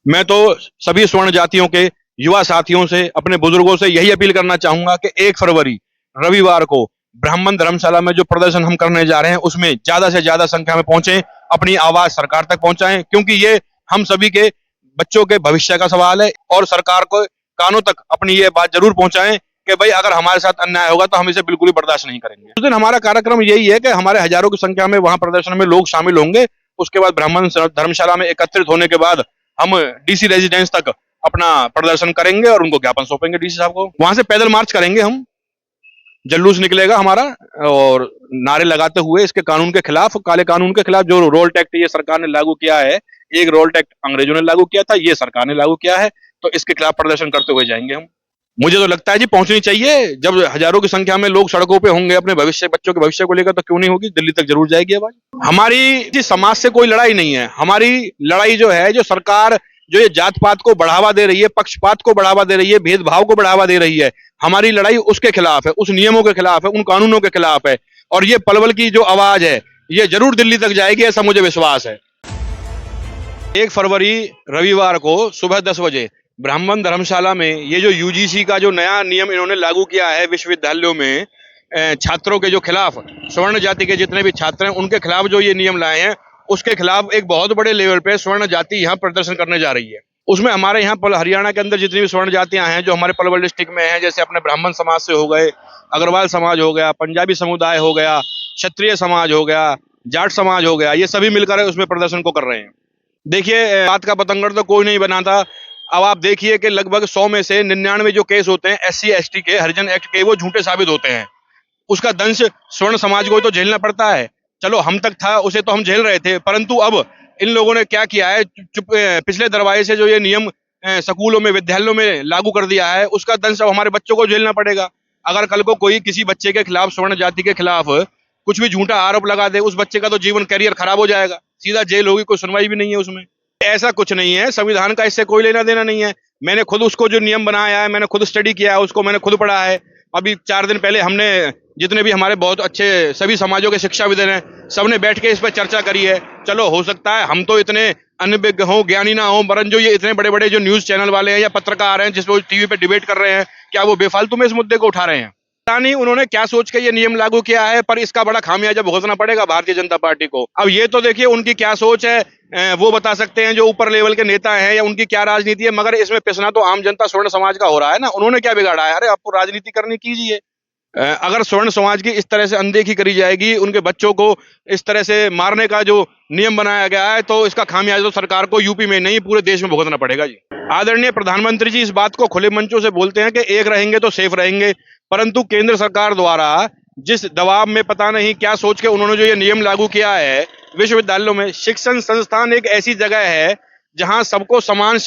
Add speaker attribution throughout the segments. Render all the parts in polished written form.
Speaker 1: मैं तो सभी स्वर्ण जातियों के युवा साथियों से, अपने बुजुर्गों से यही अपील करना चाहूंगा कि 1 फरवरी रविवार को ब्राह्मण धर्मशाला में जो प्रदर्शन हम करने जा रहे हैं उसमें ज्यादा से ज्यादा संख्या में पहुंचे, अपनी आवाज सरकार तक पहुंचाएं, क्योंकि ये हम सभी के बच्चों के भविष्य का सवाल है। और सरकार को कानों तक अपनी ये बात जरूर पहुंचाएं कि भाई अगर हमारे साथ अन्याय होगा तो हम इसे बिल्कुल भी बर्दाश्त नहीं करेंगे। उस दिन हमारा कार्यक्रम यही है कि हमारे हजारों की संख्या में वहां प्रदर्शन में लोग शामिल होंगे। उसके बाद ब्राह्मण धर्मशाला में एकत्रित होने के बाद हम डीसी रेजिडेंस तक अपना प्रदर्शन करेंगे और उनको ज्ञापन सौंपेंगे डीसी साहब को। वहां से पैदल मार्च करेंगे, हम जल्लूस निकलेगा हमारा, और नारे लगाते हुए इसके कानून के खिलाफ, काले कानून के खिलाफ, जो रोल टैक्स ये सरकार ने लागू किया है। एक रोल टैक्स अंग्रेजों ने लागू किया था, ये सरकार ने लागू किया है, तो इसके खिलाफ प्रदर्शन करते हुए जाएंगे हम। मुझे तो लगता है जी पहुंचनी चाहिए। जब हजारों की संख्या में लोग सड़कों पे होंगे अपने भविष्य, बच्चों के भविष्य को लेकर, तो क्यों नहीं होगी, दिल्ली तक जरूर जाएगी आवाज। हमारी जी समाज से कोई लड़ाई नहीं है। हमारी लड़ाई जो है, जो सरकार जो ये जात पात को बढ़ावा दे रही है, पक्षपात को बढ़ावा दे रही है, भेदभाव को बढ़ावा दे रही है, हमारी लड़ाई उसके खिलाफ है, उस नियमों के खिलाफ है, उन कानूनों के खिलाफ है। और ये पलवल की जो आवाज है ये जरूर दिल्ली तक जाएगी, ऐसा मुझे विश्वास है। 1 फरवरी रविवार को सुबह 10 बजे ब्राह्मण धर्मशाला में ये जो यूजीसी का जो नया नियम इन्होंने लागू किया है विश्वविद्यालयों में छात्रों के जो खिलाफ, स्वर्ण जाति के जितने भी छात्र हैं उनके खिलाफ जो ये नियम लाए हैं, उसके खिलाफ एक बहुत बड़े लेवल पे स्वर्ण जाति यहाँ प्रदर्शन करने जा रही है। उसमें हमारे यहाँ हरियाणा के अंदर जितनी भी स्वर्ण जातियां हैं जो हमारे पलवल डिस्ट्रिक्ट में हैं, जैसे अपने ब्राह्मण समाज से हो गए, अग्रवाल समाज हो गया, पंजाबी समुदाय हो गया, क्षत्रिय समाज हो गया, जाट समाज हो गया, ये सभी मिलकर उसमें प्रदर्शन को कर रहे हैं। देखिए, बात का पतंगड़ तो कोई नहीं बनाता। अब आप देखिए कि लगभग 100 में से 99 जो केस होते हैं SC ST के, हरिजन एक्ट के, वो झूठे साबित होते हैं। उसका दंश स्वर्ण समाज को तो झेलना पड़ता है। चलो हम तक था, उसे तो हम झेल रहे थे, परंतु अब इन लोगों ने क्या किया है, पिछले दरवाजे से जो ये नियम स्कूलों में, विद्यालयों में लागू कर दिया है, उसका दंश अब हमारे बच्चों को झेलना पड़ेगा। अगर कल को कोई किसी बच्चे के खिलाफ, स्वर्ण जाति के खिलाफ कुछ भी झूठा आरोप लगा दे, उस बच्चे का तो जीवन, करियर खराब हो जाएगा, सीधा जेल होगी, कोई सुनवाई भी नहीं है उसमें। ऐसा कुछ नहीं है, संविधान का इससे कोई लेना देना नहीं है। मैंने खुद उसको जो नियम बनाया है, मैंने खुद स्टडी किया है, उसको मैंने खुद पढ़ा है। अभी 4 दिन पहले हमने जितने भी हमारे बहुत अच्छे सभी समाजों के शिक्षाविद हैं, सबने बैठ के इस पर चर्चा करी है। चलो हो सकता है हम तो इतने अनभिज्ञ हों, ज्ञानी ना हों, वरन जो ये इतने बड़े बड़े जो न्यूज चैनल वाले हैं या पत्रकार हैं जिस टीवी पे डिबेट कर रहे हैं, क्या वो बेफालतू में इस मुद्दे को उठा रहे हैं? पता नहीं उन्होंने क्या सोच के ये नियम लागू किया है, पर इसका बड़ा खामियाजा भुगतना पड़ेगा भारतीय जनता पार्टी को। अब ये तो देखिए उनकी क्या सोच है, वो बता सकते हैं, जो ऊपर लेवल के नेता हैं, या उनकी क्या राजनीति है। मगर इसमें पिसना तो आम जनता, स्वर्ण समाज का हो रहा है ना। उन्होंने क्या बिगाड़ा है? अरे आपको राजनीति करनी, कीजिए। अगर स्वर्ण समाज की इस तरह से अनदेखी करी जाएगी, उनके बच्चों को इस तरह से मारने का जो नियम बनाया गया है, तो इसका खामियाजा तो सरकार को यूपी में नहीं, पूरे देश में भुगतना पड़ेगा जी। आदरणीय प्रधानमंत्री जी इस बात को खुले मंचों से बोलते हैं कि एक रहेंगे तो सेफ रहेंगे, परंतु केंद्र सरकार द्वारा जिस दबाव में, पता नहीं क्या सोच के उन्होंने जो ये नियम लागू किया है विश्वविद्यालयों में। शिक्षण संस्थान एक ऐसी जगह है जहां सबको समान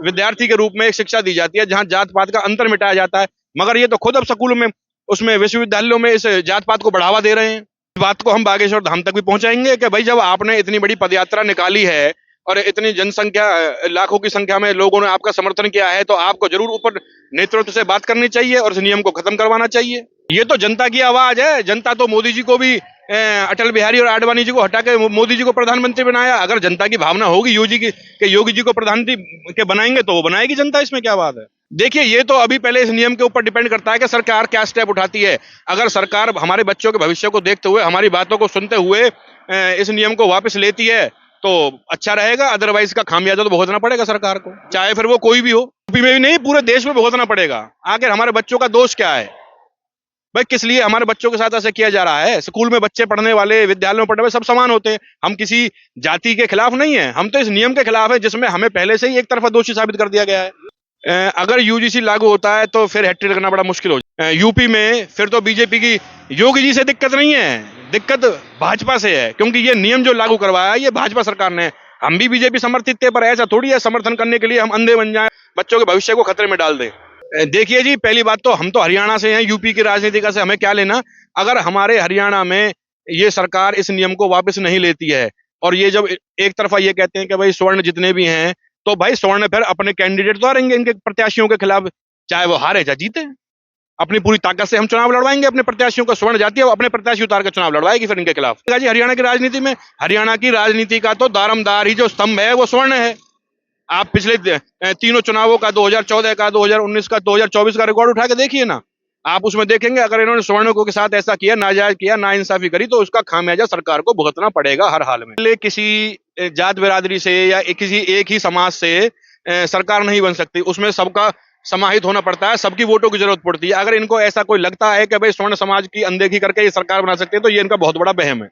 Speaker 1: विद्यार्थी के रूप में एक शिक्षा दी जाती है, जहां जात पात का अंतर मिटाया जाता है। मगर ये तो खुद अब स्कूलों में, उसमें विश्वविद्यालयों में इस जात पात को बढ़ावा दे रहे हैं। इस बात को हम बागेश्वर धाम तक भी पहुंचाएंगे कि भाई जब आपने इतनी बड़ी पदयात्रा निकाली है और इतनी जनसंख्या, लाखों की संख्या में लोगों ने आपका समर्थन किया है, तो आपको जरूर ऊपर नेतृत्व से बात करनी चाहिए और इस नियम को खत्म करवाना चाहिए। ये तो जनता की आवाज है। जनता तो मोदी जी को भी, अटल बिहारी और आडवाणी जी को हटा के मोदी जी को प्रधानमंत्री बनाया। अगर जनता की भावना होगी योगी जी को प्रधानमंत्री के बनाएंगे, तो वो बनाएगी जनता, इसमें क्या बात है? देखिए, ये तो अभी पहले इस नियम के ऊपर डिपेंड करता है कि सरकार क्या स्टेप उठाती है। अगर सरकार हमारे बच्चों के भविष्य को देखते हुए, हमारी बातों को सुनते हुए इस नियम को वापस लेती है तो अच्छा रहेगा, अदरवाइज का खामियाजा तो भुगतना पड़ेगा सरकार को, चाहे फिर वो कोई भी हो। यूपी में भी नहीं, पूरे देश में भुगतना पड़ेगा। आखिर हमारे बच्चों का दोष क्या है भाई? किस लिए हमारे बच्चों के साथ ऐसा किया जा रहा है? स्कूल में बच्चे पढ़ने वाले, विद्यालयों में पढ़ने वाले सब समान होते हैं। हम किसी जाति के खिलाफ नहीं है, हम तो इस नियम के खिलाफ है जिसमें हमें पहले से ही एक तरफा दोषी साबित कर दिया गया है। अगर यूजीसी लागू होता है तो फिर हैट्रिक लगना बड़ा मुश्किल हो जाए यूपी में। फिर तो बीजेपी की, योगी जी से दिक्कत नहीं है, दिक्कत भाजपा से है, क्योंकि ये नियम जो लागू करवाया ये भाजपा सरकार ने। हम भी बीजेपी समर्थित थे, पर ऐसा थोड़ी है समर्थन करने के लिए हम अंधे बन जाएं, बच्चों के भविष्य को खतरे में डाल दें। देखिए जी, पहली बात तो हम तो हरियाणा से हैं, यूपी की राजनीति का से हमें क्या लेना। अगर हमारे हरियाणा में ये सरकार इस नियम को वापस नहीं लेती है, और ये जब एक तरफा ये कहते हैं कि भाई स्वर्ण जितने भी हैं, तो भाई स्वर्ण फिर अपने कैंडिडेट तो हारेंगे इनके प्रत्याशियों के खिलाफ, चाहे वो हारे चाहे जीते। अपनी पूरी ताकत से हम चुनाव लड़वाएंगे अपने प्रत्याशियों का। स्वर्ण जाति अपने प्रत्याशी उतार कर चुनाव लड़वाएगी फिर इनके खिलाफ। जी, हरियाणा की राजनीति में, हरियाणा की राजनीति का तो दारमदार ही जो स्तंभ है वो स्वर्ण है। आप पिछले तीनों चुनावों का 2014 का, 2019 का, 2024 का रिकॉर्ड उठा के देखिए ना, आप उसमें देखेंगे अगर इन्होंने सवर्णों के साथ ऐसा किया, नाजायज किया, नाइंसाफी करी, तो उसका खामियाजा सरकार को भुगतना पड़ेगा हर हाल में। ले किसी जात बिरादरी से या किसी एक ही समाज से सरकार नहीं बन सकती, उसमें सबका समाहित होना पड़ता है, सबकी वोटों की जरूरत पड़ती है। अगर इनको ऐसा कोई लगता है कि भाई स्वर्ण समाज की अनदेखी करके ये सरकार बना सकते हैं, तो ये इनका बहुत बड़ा वहम है।